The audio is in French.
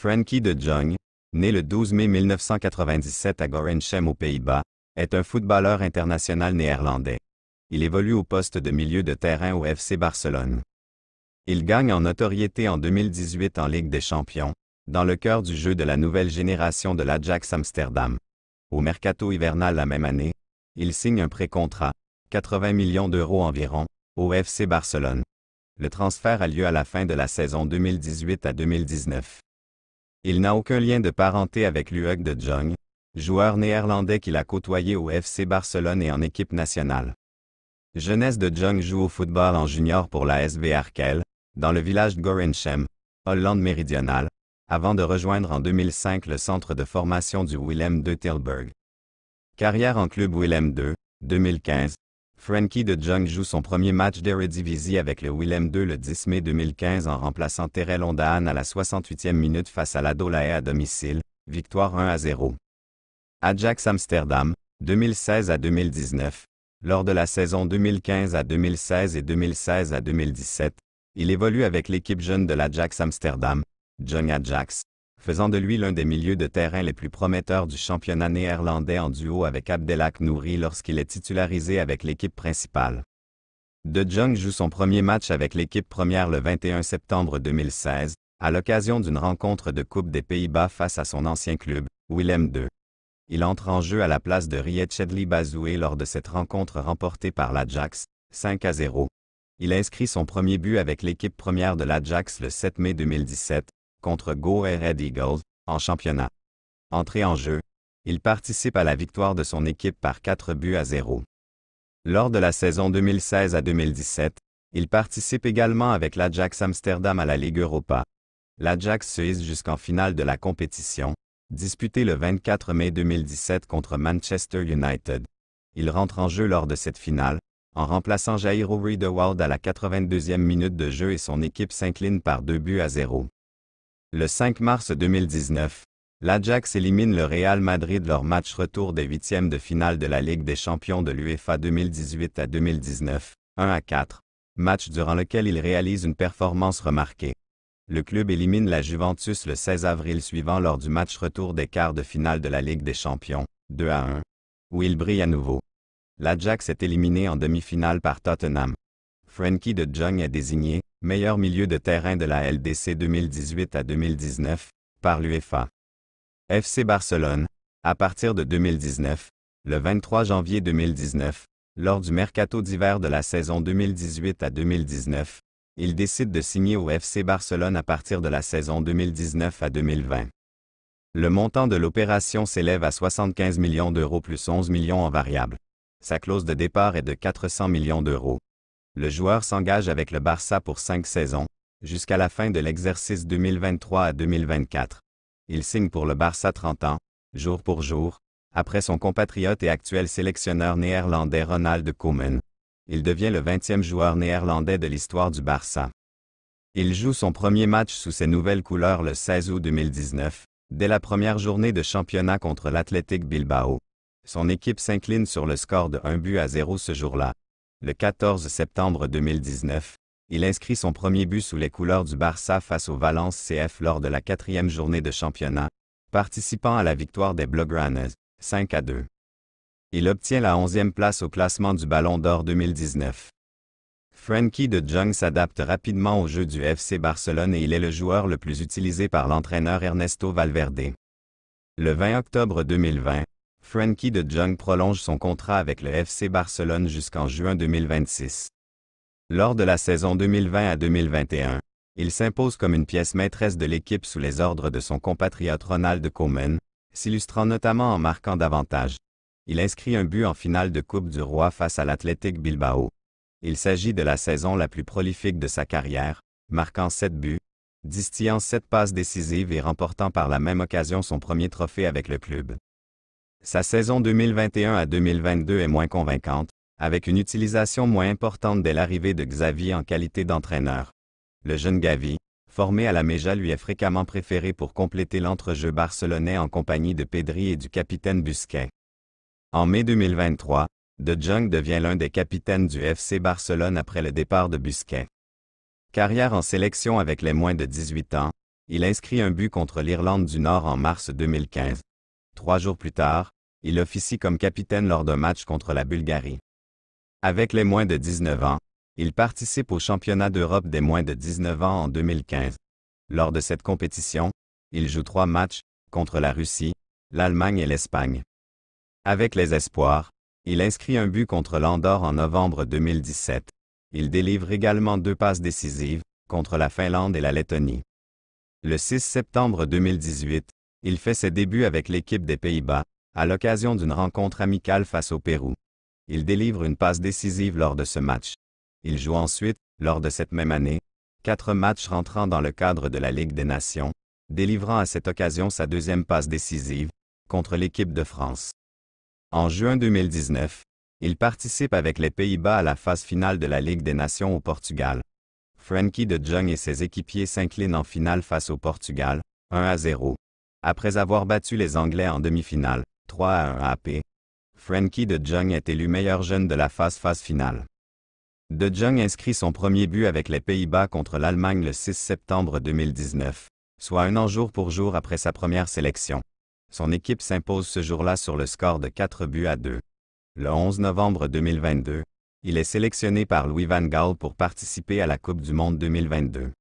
Frenkie de Jong, né le 12 mai 1997 à Gorinchem aux Pays-Bas, est un footballeur international néerlandais. Il évolue au poste de milieu de terrain au FC Barcelone. Il gagne en notoriété en 2018 en Ligue des Champions, dans le cœur du jeu de la nouvelle génération de l'Ajax Amsterdam. Au mercato hivernal la même année, il signe un pré-contrat, 80 millions d'euros environ, au FC Barcelone. Le transfert a lieu à la fin de la saison 2018 à 2019. Il n'a aucun lien de parenté avec Luuk de Jong, joueur néerlandais qu'il a côtoyé au FC Barcelone et en équipe nationale. Jeunesse de Jong joue au football en junior pour la SV Arkel, dans le village de Gorinchem, Hollande méridionale, avant de rejoindre en 2005 le centre de formation du Willem II Tilburg. Carrière en club Willem II, 2015, Frenkie de Jong joue son premier match d'Eredivisie avec le Willem II le 10 mai 2015 en remplaçant Terrell Ondaan à la 68e minute face à l'Adolaë à domicile, victoire 1-0. Ajax Amsterdam, 2016 à 2019. Lors de la saison 2015 à 2016 et 2016 à 2017, il évolue avec l'équipe jeune de l'Ajax Amsterdam, Jong Ajax, faisant de lui l'un des milieux de terrain les plus prometteurs du championnat néerlandais en duo avec Abdelhak Nouri lorsqu'il est titularisé avec l'équipe principale. De Jong joue son premier match avec l'équipe première le 21 septembre 2016, à l'occasion d'une rencontre de Coupe des Pays-Bas face à son ancien club, Willem II. Il entre en jeu à la place de Riyad Chedli Bazoué lors de cette rencontre remportée par l'Ajax, 5-0. Il inscrit son premier but avec l'équipe première de l'Ajax le 7 mai 2017, contre Go Ahead Eagles, en championnat. Entré en jeu, il participe à la victoire de son équipe par 4-0. Lors de la saison 2016 à 2017, il participe également avec l'Ajax Amsterdam à la Ligue Europa. L'Ajax se hisse jusqu'en finale de la compétition, disputée le 24 mai 2017 contre Manchester United. Il rentre en jeu lors de cette finale, en remplaçant Jairo Riedewald à la 82e minute de jeu et son équipe s'incline par 2-0. Le 5 mars 2019, l'Ajax élimine le Real Madrid lors match retour des huitièmes de finale de la Ligue des Champions de l'UEFA 2018 à 2019, 1-4, match durant lequel il réalise une performance remarquée. Le club élimine la Juventus le 16 avril suivant lors du match retour des quarts de finale de la Ligue des Champions, 2-1, où il brille à nouveau. L'Ajax est éliminé en demi-finale par Tottenham. Frenkie de Jong est désigné meilleur milieu de terrain de la LDC 2018 à 2019 par l'UEFA. FC Barcelone, à partir de 2019, le 23 janvier 2019, lors du mercato d'hiver de la saison 2018 à 2019, il décide de signer au FC Barcelone à partir de la saison 2019 à 2020. Le montant de l'opération s'élève à 75 millions d'euros plus 11 millions en variables. Sa clause de départ est de 400 millions d'euros. Le joueur s'engage avec le Barça pour 5 saisons, jusqu'à la fin de l'exercice 2023 à 2024. Il signe pour le Barça 30 ans, jour pour jour, après son compatriote et actuel sélectionneur néerlandais Ronald Koeman. Il devient le 20e joueur néerlandais de l'histoire du Barça. Il joue son premier match sous ses nouvelles couleurs le 16 août 2019, dès la première journée de championnat contre l'Athletic Bilbao. Son équipe s'incline sur le score de 1-0 ce jour-là. Le 14 septembre 2019, il inscrit son premier but sous les couleurs du Barça face au Valence CF lors de la 4e journée de championnat, participant à la victoire des Blaugranes, 5-2. Il obtient la 11e place au classement du Ballon d'Or 2019. Frenkie de Jong s'adapte rapidement au jeu du FC Barcelone et il est le joueur le plus utilisé par l'entraîneur Ernesto Valverde. Le 20 octobre 2020, Frenkie de Jong prolonge son contrat avec le FC Barcelone jusqu'en juin 2026. Lors de la saison 2020 à 2021, il s'impose comme une pièce maîtresse de l'équipe sous les ordres de son compatriote Ronald Koeman, s'illustrant notamment en marquant davantage. Il inscrit un but en finale de Coupe du Roi face à l'Athletic Bilbao. Il s'agit de la saison la plus prolifique de sa carrière, marquant 7 buts, distillant 7 passes décisives et remportant par la même occasion son premier trophée avec le club. Sa saison 2021 à 2022 est moins convaincante, avec une utilisation moins importante dès l'arrivée de Xavi en qualité d'entraîneur. Le jeune Gavi, formé à la Méja, lui est fréquemment préféré pour compléter l'entrejeu barcelonais en compagnie de Pedri et du capitaine Busquets. En mai 2023, De Jong devient l'un des capitaines du FC Barcelone après le départ de Busquets. Carrière en sélection avec les moins de 18 ans, Il inscrit un but contre l'Irlande du Nord en mars 2015. 3 jours plus tard, il officie comme capitaine lors d'un match contre la Bulgarie. Avec les moins de 19 ans, il participe au championnat d'Europe des moins de 19 ans en 2015. Lors de cette compétition, il joue 3 matchs, contre la Russie, l'Allemagne et l'Espagne. Avec les espoirs, il inscrit un but contre l'Andorre en novembre 2017. Il délivre également 2 passes décisives, contre la Finlande et la Lettonie. Le 6 septembre 2018, il fait ses débuts avec l'équipe des Pays-Bas, à l'occasion d'une rencontre amicale face au Pérou. Il délivre une passe décisive lors de ce match. Il joue ensuite, lors de cette même année, 4 matchs rentrant dans le cadre de la Ligue des Nations, délivrant à cette occasion sa 2e passe décisive, contre l'équipe de France. En juin 2019, il participe avec les Pays-Bas à la phase finale de la Ligue des Nations au Portugal. Frenkie de Jong et ses équipiers s'inclinent en finale face au Portugal, 1-0. Après avoir battu les Anglais en demi-finale, 3-1 AP, Frenkie de Jong est élu meilleur jeune de la phase finale. De Jong inscrit son premier but avec les Pays-Bas contre l'Allemagne le 6 septembre 2019, soit un an jour pour jour après sa première sélection. Son équipe s'impose ce jour-là sur le score de 4-2. Le 11 novembre 2022, il est sélectionné par Louis van Gaal pour participer à la Coupe du Monde 2022.